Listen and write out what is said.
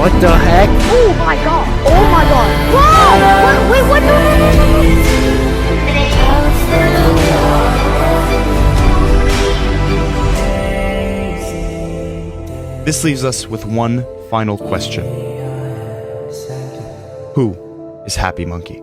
What the heck? Oh my god! Oh my god! Wow! Wait, what? No, no, no, no, no. This leaves us with one final question. Who is Happy Monkey?